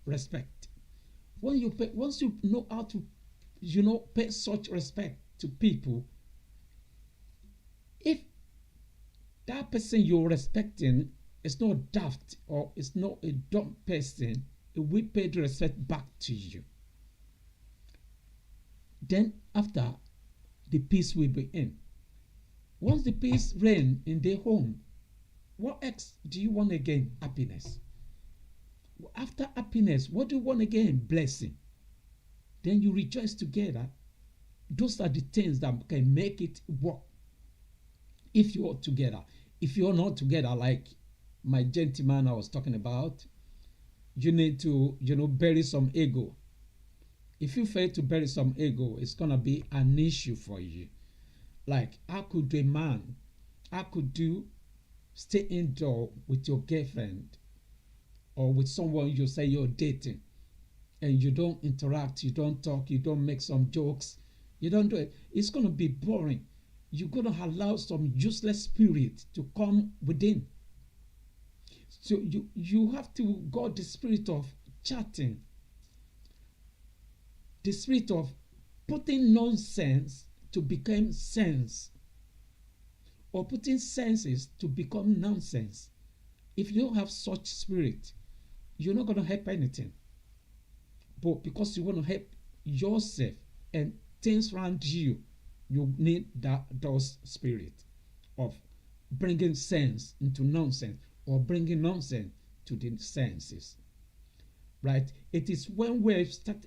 Speaker 1: Respect. Once you know how to, pay such respect to people, if that person you're respecting is not daft or is not a dumb person, it will pay the respect back to you. Then after, the peace will be in. Once the peace reign in their home, what else do you want again? Happiness. After happiness, what do you want again? Blessing. Then you rejoice together. Those are the things that can make it work. If you are together. If you're not together, like my gentleman I was talking about, you need to, bury some ego. If you fail to bury some ego, it's going to be an issue for you. Like, how could you stay indoor with your girlfriend or with someone you say you're dating, and you don't interact, you don't talk, you don't make some jokes, you don't do it? It's going to be boring. You're going to allow some useless spirit to come within. So you have to got the spirit of chatting, the spirit of putting nonsense to become sense, or putting senses to become nonsense. If you don't have such spirit, you're not going to help anything. But because you want to help yourself and things around you, you need those spirit of bringing sense into nonsense, or bringing nonsense to the senses. Right? It is when we start,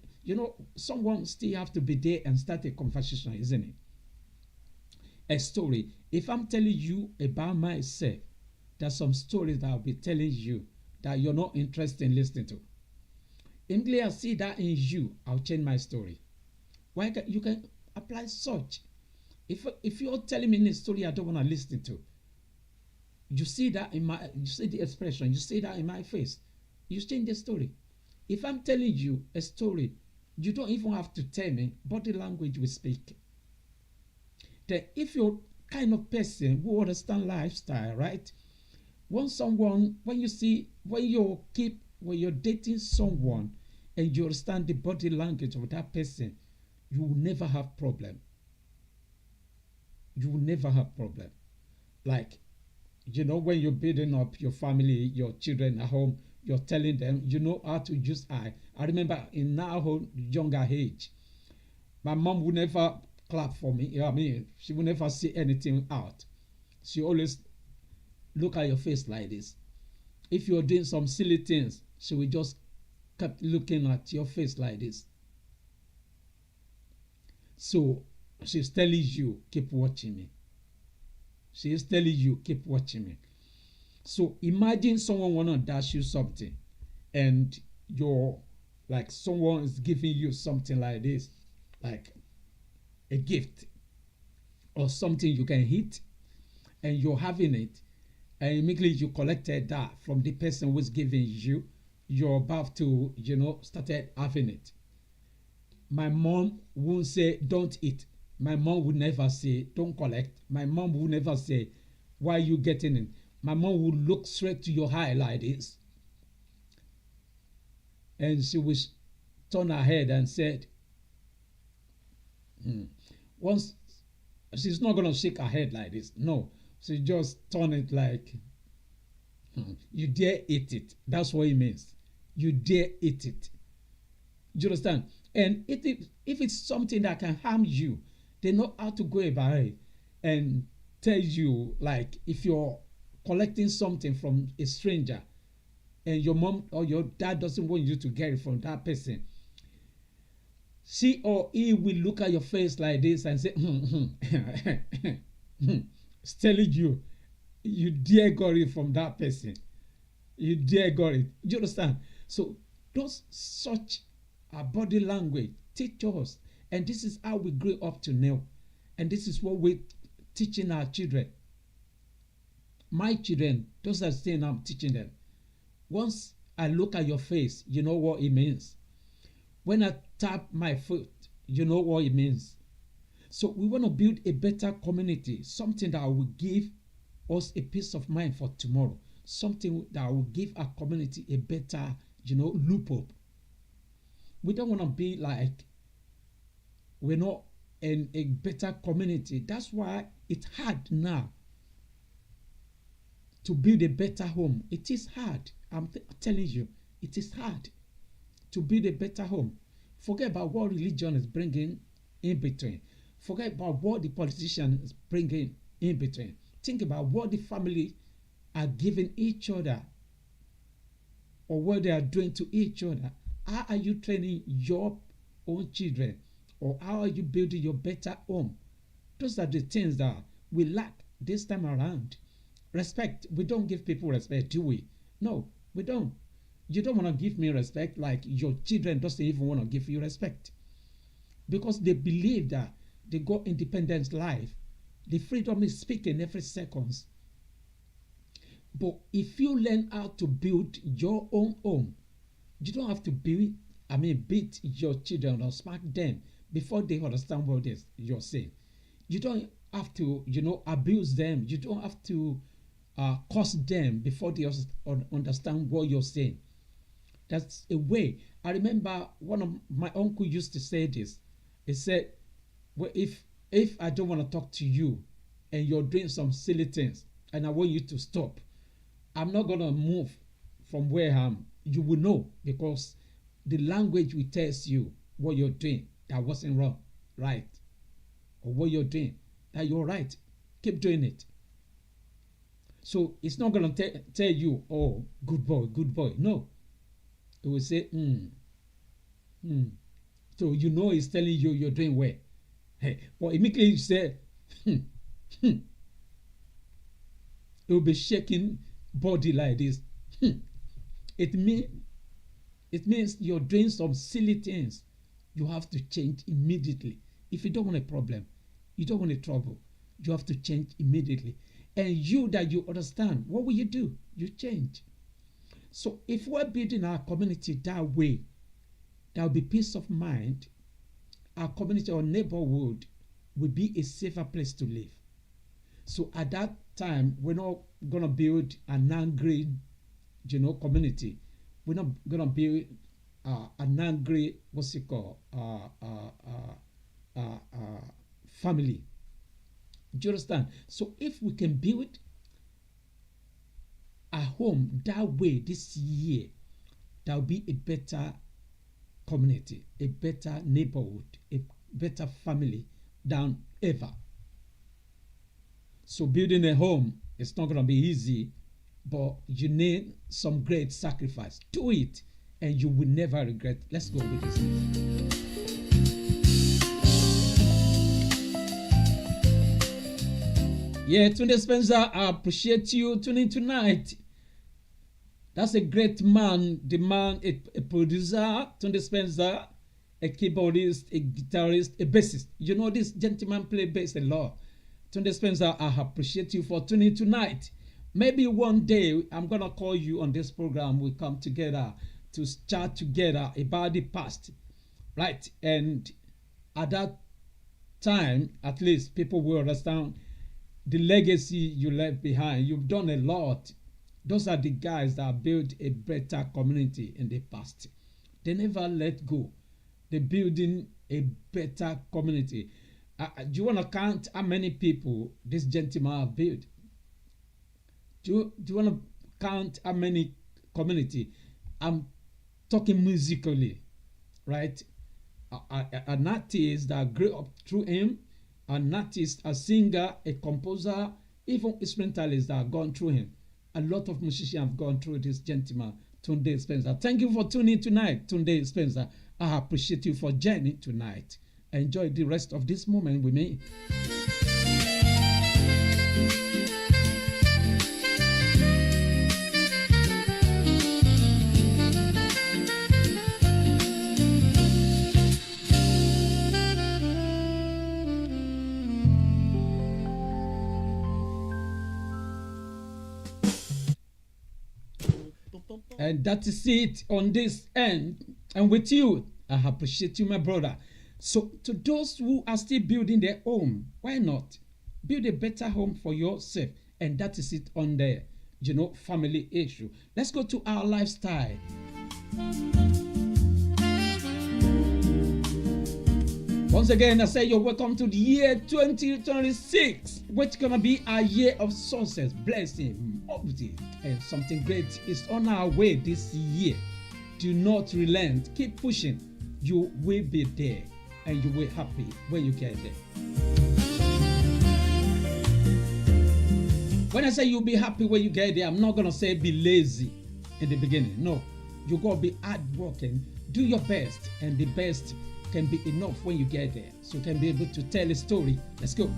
Speaker 1: someone still have to be there and start a conversation, isn't it? A story. If I'm telling you about myself, there's some stories that I'll be telling you that you're not interested in listening to. Immediately I see that in you, I'll change my story. Why you can apply such. If you're telling me a story I don't want to listen to, you see that you see the expression, you see that in my face, you change the story. If I'm telling you a story, you don't even have to tell me, body language will speak. Then if you're kind of person who understand lifestyle, right? When you're dating someone and you understand the body language of that person, you will never have problem. You will never have problem. Like, when you're building up your family, your children at home, you're telling them, how to use I. I remember in our younger age, my mom would never clap for me. I mean, she would never say anything out. She always look at your face like this. If you're doing some silly things, she will just keep looking at your face like this. So she's telling you, keep watching me. She is telling you, keep watching me. So imagine someone wanna dash you something, and you're like, someone is giving you something like this, like a gift or something you can hit, and you're having it, and immediately you collected that from the person who's giving you, you're about to, started having it. My mom won't say don't eat. My mom would never say don't collect. My mom would never say why are you getting it. My mom would look straight to your eye like this, and she would turn her head and said, once she's not gonna shake her head like this. No, she just turn it like, you dare eat it. That's what it means. You dare eat it. Do you understand? And if it's something that can harm you, they know how to go about it and tell you, like, if you're collecting something from a stranger and your mom or your dad doesn't want you to get it from that person, she or he will look at your face like this and say, it's telling you, you dare got it from that person. You dare got it. Do you understand? So those such body language teach us, and this is how we grow up to now, and this is what we're teaching our children. My children, those are things I'm teaching them. Once I look at your face, you know what it means. When I tap my foot, you know what it means. So we want to build a better community, something that will give us a peace of mind for tomorrow, something that will give our community a better, loop up. We don't want to be like we're not in a better community. That's why it's hard now to build a better home. It is hard. I'm telling you, it is hard to build a better home. Forget about what religion is bringing in between. Forget about what the politician is bringing in between. Think about what the family are giving each other, or what they are doing to each other. How are you training your own children, or how are you building your better home? Those are the things that we lack this time around. Respect. We don't give people respect, do we? No, we don't. You don't want to give me respect, like your children doesn't even want to give you respect, because they believe that they got independent life. The freedom is speaking every second. But if you learn how to build your own home, you don't have to beat your children or smack them before they understand what you're saying. You don't have to, abuse them. You don't have to curse them before they understand what you're saying. That's a way. I remember one of my uncle used to say this. He said, well, if I don't want to talk to you and you're doing some silly things and I want you to stop, I'm not going to move from where I am. You will know, because the language will tell you what you're doing that wasn't wrong, right? Or what you're doing that you're right. Keep doing it. So it's not going to tell you, oh, good boy, good boy. No. It will say, So you know it's telling you you're doing well. Hey, but immediately you say, It will be shaking body like this. It means you're doing some silly things. You have to change immediately. If you don't want a problem, you don't want a trouble, you have to change immediately. And you that you understand, what will you do? You change. So if we're building our community that way, there will be peace of mind. Our community or neighborhood will be a safer place to live. So at that time, we're not going to build an angry, community. We're not going to build an angry, what's it called, family. Do you understand? So if we can build a home that way this year, there will be a better community, a better neighborhood, a better family than ever. So building a home, it's not going to be easy, but you need some great sacrifice. Do it and you will never regret. Let's go with this. Yeah, Tunde Spencer, I appreciate you tuning tonight. That's a great man, the man, a producer, Tunde Spencer, a keyboardist, a guitarist, a bassist. You know, this gentleman play bass a lot. Tunde Spencer, I appreciate you for tuning tonight. Maybe one day I'm going to call you on this program. We come together to chat together about the past, right? And at that time, at least people will understand the legacy you left behind. You've done a lot. Those are the guys that built a better community in the past. They never let go. They're building a better community. Do you want to count how many people this gentleman have built? Do you want to count how many community? I'm talking musically, right? An artist that grew up through him, an artist, a singer, a composer, even instrumentalists that have gone through him. A lot of musicians have gone through this gentleman, Tunde Spencer. Thank you for tuning tonight, Tunde Spencer. I appreciate you for joining tonight. Enjoy the rest of this moment with me. And that is it on this end. And with you, I appreciate you, my brother. So to those who are still building their home, why not build a better home for yourself? And that is it on the family issue. Let's go to our lifestyle. Once again, I say you're welcome to the year 2026, which is gonna be a year of success, blessing, obviously, and something great is on our way this year. Do not relent, keep pushing. You will be there, and you will be happy when you get there. When I say you'll be happy when you get there, I'm not gonna say be lazy in the beginning. No, you gotta be hardworking, do your best, and the best can be enough when you get there, so you can be able to tell a story. Let's go.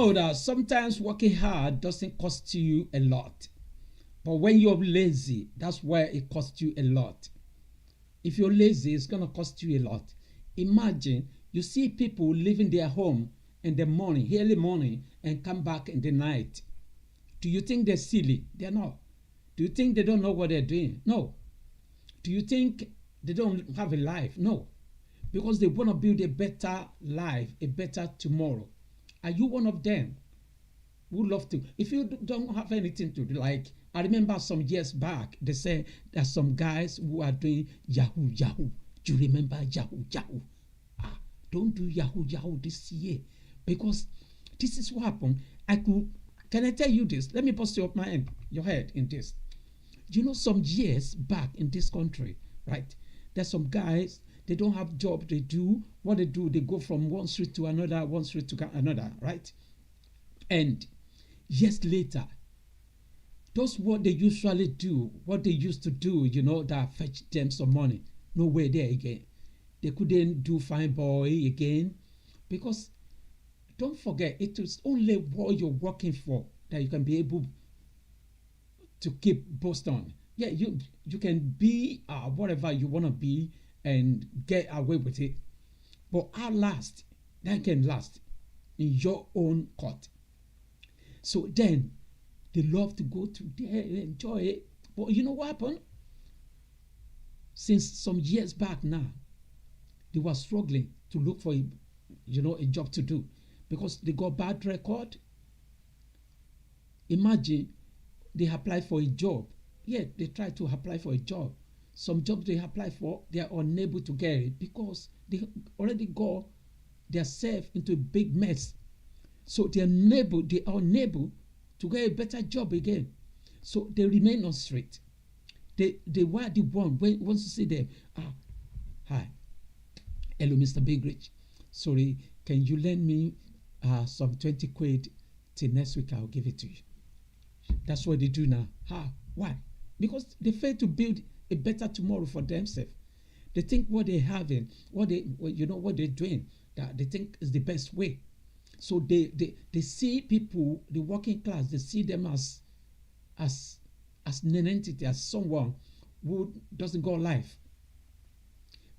Speaker 1: know that sometimes working hard doesn't cost you a lot, but when you're lazy, that's where it costs you a lot. If you're lazy, it's going to cost you a lot. Imagine you see people leaving their home in the morning, early morning, and come back in the night. Do you think they're silly? They're not. Do you think they don't know what they're doing? No. Do you think they don't have a life? No. Because they want to build a better life, a better tomorrow. Are you one of them who love to? If you don't have anything to do, like I remember some years back, they said that some guys who are doing Yahoo, Yahoo. Do you remember Yahoo, Yahoo? Don't do Yahoo, Yahoo this year, because this is what happened. Can I tell you this? Let me bust your head in this. You know, some years back in this country, right? There's some guys, they don't have job. They do what they do. They go from one street to another, one street to another, right? And years later, that's what they usually do, what they used to do, that fetch them some money. Nowhere there again. They couldn't do fine boy again, because don't forget, it is only what you're working for that you can be able to keep boasting. Yeah, you can be whatever you want to be and get away with it, but at last, that can last in your own court. So then they love to go to there and enjoy it. But you know what happened? Since some years back now, they were struggling to look for a job to do, because they got bad record. Imagine they apply for a job. Yeah, they try to apply for a job. Some jobs they apply for, they are unable to get it because they already got themselves into a big mess. So they are unable to get a better job again. So they remain on street. They were the one when once you see them, hi, hello, Mr. Big Rich. Sorry, can you lend me some 20 quid till next week? I'll give it to you. That's what they do now. Why? Because they fail to build a better tomorrow for themselves. They think what they're having, what they're doing, that they think is the best way. So they see people, the working class, they see them as an entity, as someone who doesn't got life.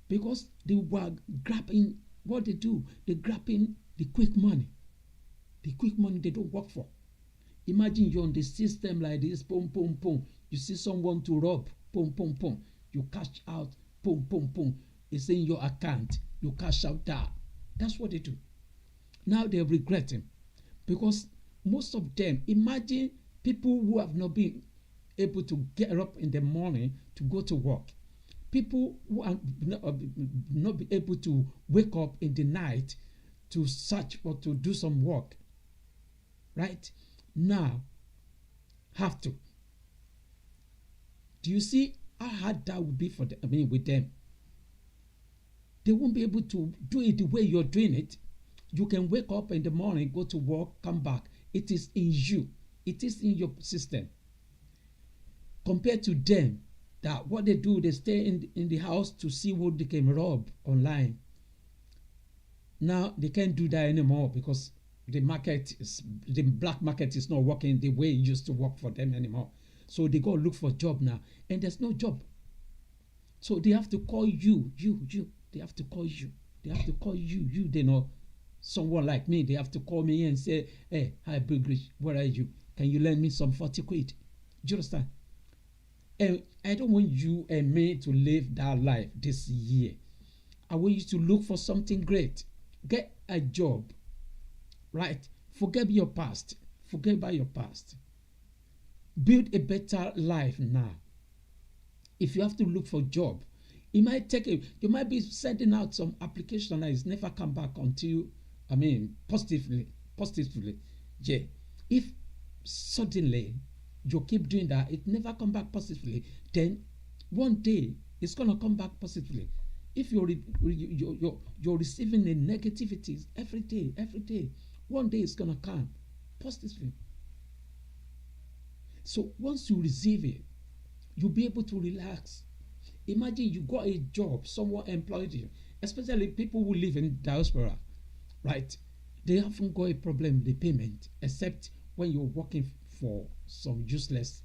Speaker 1: Because they were grabbing what they do, they're grabbing the quick money. The quick money they don't work for. Imagine you're on the system like this, boom, boom, boom. You see someone to rob, boom, boom, boom. You cash out, boom, boom, boom. It's in your account. You cash out that. That's what they do. Now they're regretting, because most of them, imagine people who have not been able to get up in the morning to go to work. People who are not be able to wake up in the night to search or to do some work. Right? Now, have to. Do you see how hard that would be for them? With them. They won't be able to do it the way you're doing it. You can wake up in the morning, go to work, come back. It is in you. It is in your system. Compared to them, that what they do, they stay in the house to see what they can rob online. Now they can't do that anymore, because the black market is not working the way it used to work for them anymore. So they go look for a job now, and there's no job. So they have to call you. They have to call you. They have to call you. They know someone like me. They have to call me and say, "Hey, hi, Big Rich, where are you? Can you lend me some 40 quid?" Do you understand? And I don't want you and me to live that life this year. I want you to look for something great. Get a job. Right? Forget your past. Forget about your past. Build a better life now. If you have to look for a job, it might take you might be sending out some application that is never come back until, positively. Yeah. If suddenly you keep doing that, it never come back positively, then one day it's gonna come back positively. If you're receiving the negativities every day, one day it's gonna come positively. So once you receive it, you'll be able to relax. Imagine you got a job, someone employed you, especially people who live in diaspora, right? they haven't got a problem with the payment, except when you're working for some useless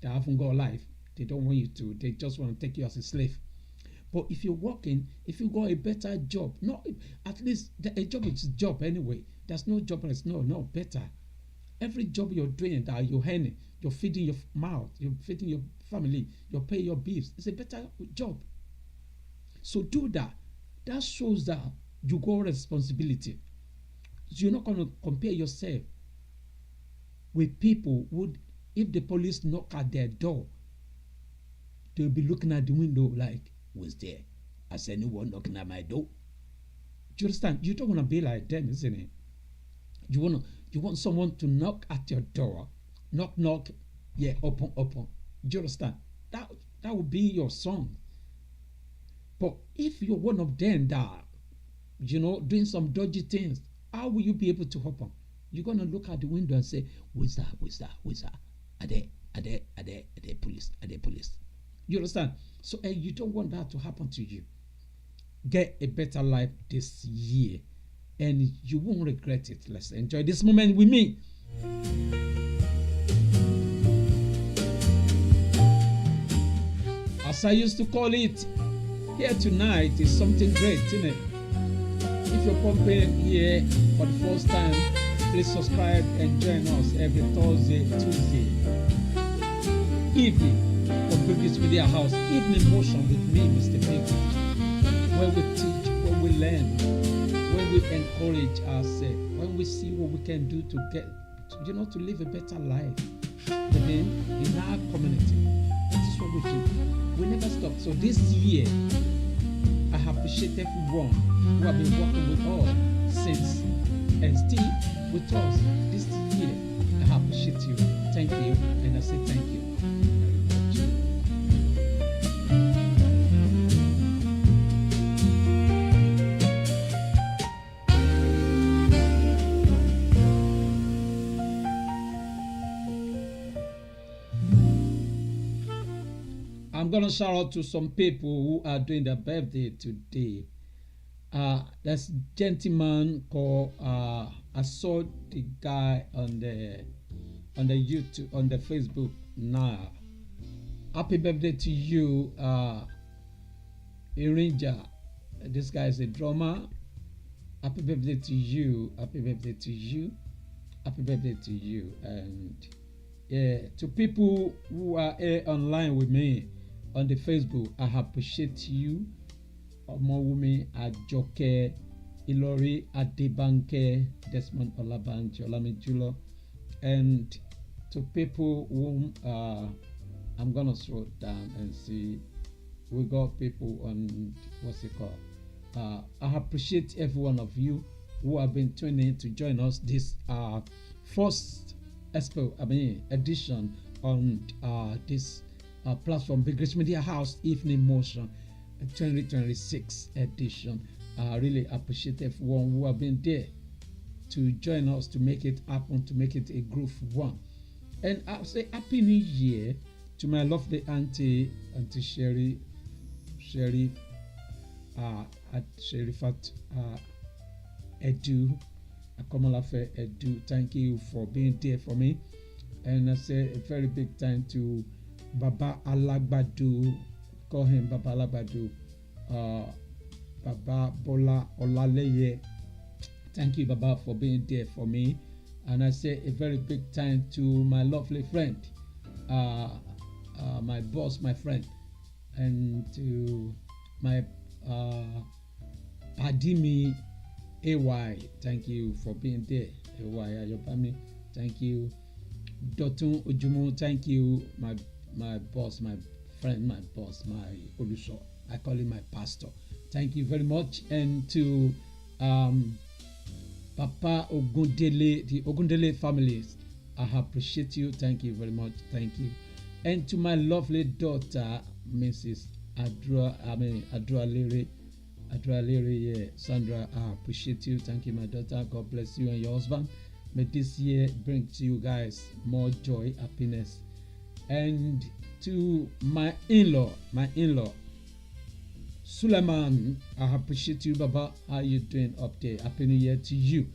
Speaker 1: that haven't got life. They don't want you to, they just want to take you as a slave. But if you're working, if you got a better job, not at least a job is a job anyway. There's no job that's no better. Every job you're doing that you're earning, you're feeding your mouth, you're feeding your family, you're paying your bills. It's a better job. So do that. That shows that you got responsibility. You're not going to compare yourself with people who, if the police knock at their door, they'll be looking at the window like, who's there? Has anyone knocking at my door? Do you understand? You don't want to be like them, isn't it? You want someone to knock at your door, knock, yeah, open. Do you understand? That would be your song. But if you're one of them that, doing some dodgy things, how will you be able to open? You're gonna look at the window and say, who's that? Are they police? You understand? So you don't want that to happen to you. Get a better life this year, and you won't regret it. Let's enjoy this moment with me. As I used to call it, here tonight is something great, isn't it? If you're pumping here for the first time, please subscribe and join us every Thursday, Tuesday evening for Biggs Media House Evening Motion with me, Mr. Biggs, where we teach, where we learn, where we encourage ourselves, when we see what we can do to get, to live a better life in our community. This is what we do. We never stop. So this year, I appreciate everyone who have been working with us since and still with us this year. I appreciate you. Thank you. And I say thank you very much. I'm going to shout out to some people who are doing their birthday today. There's a gentleman called, I saw the guy on the YouTube, on the Facebook now. Happy birthday to you, Irinja. This guy is a drummer. Happy birthday to you. Happy birthday to you. Happy birthday to you. And to people who are here online with me on the Facebook, I appreciate you. Omowumi Ajoke, Ilori Adebanke, Desmond Olabanjo, Olamijulo, and to people whom I'm gonna scroll down and see. We got people on what's it called? I appreciate every one of you who have been tuning in to join us this first edition on this platform, Biggs Media House Evening Motion 2026 edition. I really appreciate everyone who have been there to join us to make it happen, to make it a groove one. And I'll say Happy New Year to my lovely Auntie Sherry, Sherifat Edu, Akomalafe Edu. Thank you for being there for me. And I say a very big thank to Baba Alagbadu, call him Baba Alagbadu, Baba Bola Olaleye. Thank you, Baba, for being there for me. And I say a very big thank to my lovely friend, my boss, my friend, and to my Padimi AY. Thank you for being there. AY Ayobami, thank you. Dotun Ujumu, thank you, my boss, my friend, my boss, my Oluso. I call him my pastor. Thank you very much. And to Papa Ogundele, the Ogundele families, I appreciate you. Thank you very much. Thank you. And to my lovely daughter, Mrs. Adra Leary, yeah, Sandra, I appreciate you. Thank you, my daughter. God bless you and your husband. May this year bring to you guys more joy, happiness. And to my in-law, Suleiman, I appreciate you, Baba. How you doing up there? Happy New Year to you.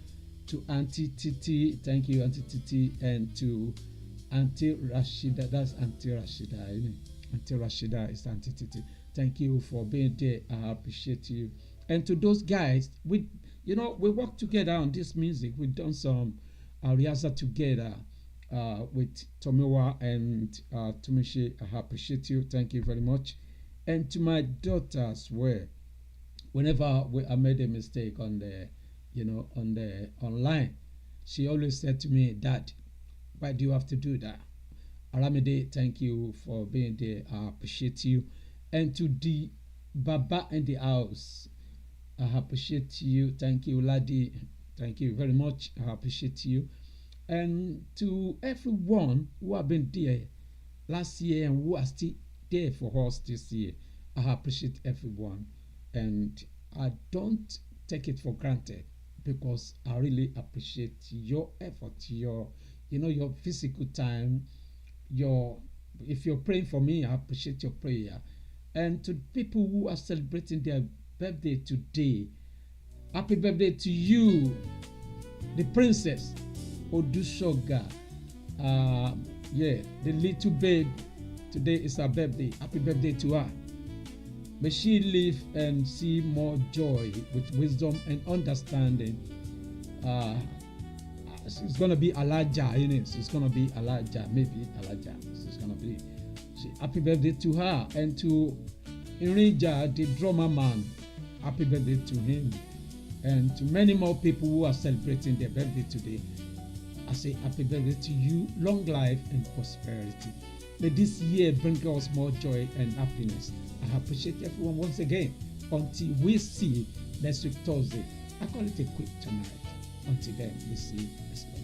Speaker 1: To Auntie Titi, thank you, Auntie Titi, and to Auntie Rashida. That's Auntie Rashida, isn't it? Auntie Rashida is Auntie Titi. Thank you for being there. I appreciate you. And to those guys, we work together on this music. We've done some rehearsal together with Tomiwa and Tumishi. I appreciate you. Thank you very much. And to my daughter as well. Whenever I made a mistake on the online, she always said to me, Dad, why do you have to do that? Aramide, thank you for being there. I appreciate you. And to the Baba in the house, I appreciate you. Thank you, Ladi. Thank you very much. I appreciate you. And to everyone who have been there last year and who are still there for us this year, I appreciate everyone. And I don't take it for granted because I really appreciate your effort, your physical time, if you're praying for me, I appreciate your prayer. And to people who are celebrating their birthday today, happy birthday to you, the princess Odushoga. The little babe. Today is her birthday. Happy birthday to her. May she live and see more joy with wisdom and understanding. She's gonna be Alaja, She's gonna be Alaja, maybe Alaja. She's gonna be. Happy birthday to her, and to Irinja, the drummer man. Happy birthday to him, and to many more people who are celebrating their birthday today. I say happy birthday to you, long life and prosperity. May this year bring us more joy and happiness. I appreciate everyone once again. Until we see next week Thursday. I call it a quick tonight. Until then, we see next week.